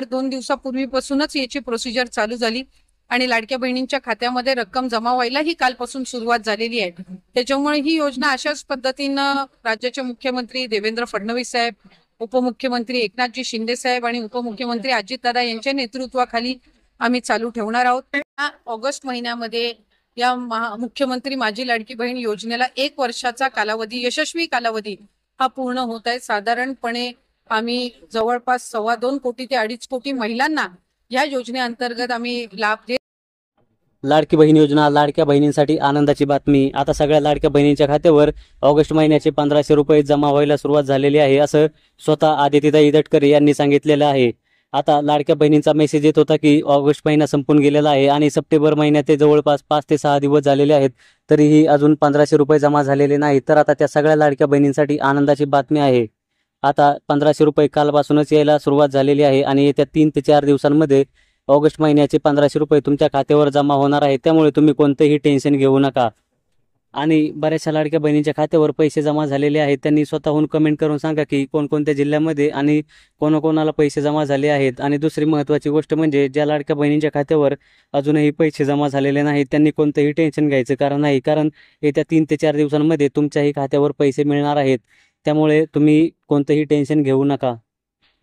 2 दिवसापूर्वीपासूनच याची प्रोसिजर चालू झाली आणि लाडक्या बहिणींच्या खात्यामध्ये रक्कम जमा व्हायला ही कालपासून सुरुवात झालेली आहे। त्याच्यामुळे ही योजना अशाच पद्धतीनं राज्याचे मुख्यमंत्री देवेंद्र फडणवीस साहेब, उपमुख्यमंत्री एकनाथजी शिंदे साहेब आणि उपमुख्यमंत्री अजितदादा यांच्या नेतृत्वाखाली आम्ही चालू ठेवणार आहोत। ऑगस्ट महिन्यामध्ये या मुख्यमंत्री माझी लाडकी बहीण योजनेला 1 वर्षाचा कालावधी, यशस्वी कालावधी हा पूर्ण होत आहे। साधारणपणे आम्ही जवळपास 2.25 कोटी ते 2.5 कोटी महिलांना या योजनेअंतर्गत आम्ही लाभ देत। लाडकी बहीण योजना, लाडक्या बहिणींसाठी आनंदाची बातमी। आता सगळ्या लाडक्या बहिणींच्या खात्यावर ऑगस्ट महिन्याचे 1500 रुपये जमा व्हायला सुरुवात झालेली आहे, असं स्वतः आदितीताई तटकरे यांनी सांगितलेलं आहे। आता लाडक्या बहिणींचा मेसेज येत होता की ऑगस्ट महिना संपून गेलेला आहे आणि सप्टेंबर महिन्याचे जवळपास 5 ते 6 दिवस झालेले आहेत, तरीही अजून 1500 रुपये जमा झालेले नाही। तर आता त्या सगळ्या लाडक्या बहिणींसाठी आनंदाची बातमी आहे। आता 1500 रुपये कालपासूनच यायला सुरुवात झालेली आहे आणि येत्या 3 ते 4 दिवसांमध्ये ऑगस्ट महिन्याचे 1500 रुपये तुमच्या खात्यावर जमा होणार आहे। त्यामुळे तुम्ही कोणतेही टेन्शन घेऊ नका। आणि बऱ्याचशा लाडक्या बहिणींच्या खात्यावर पैसे जमा झालेले आहेत, त्यांनी स्वतःहून कमेंट करून सांगा की कोणकोणत्या जिल्ह्यामध्ये आणि कोणाकोणाला पैसे जमा झाले आहेत। आणि दुसरी महत्त्वाची गोष्ट म्हणजे ज्या लाडक्या बहिणींच्या खात्यावर अजूनही पैसे जमा झालेले नाहीत त्यांनी कोणतेही टेन्शन घ्यायचं कारण नाही, कारण येत्या 3 ते 4 दिवसांमध्ये तुमच्याही खात्यावर पैसे मिळणार आहेत। त्यामुळे तुम्ही कोणतेही टेन्शन घेऊ नका।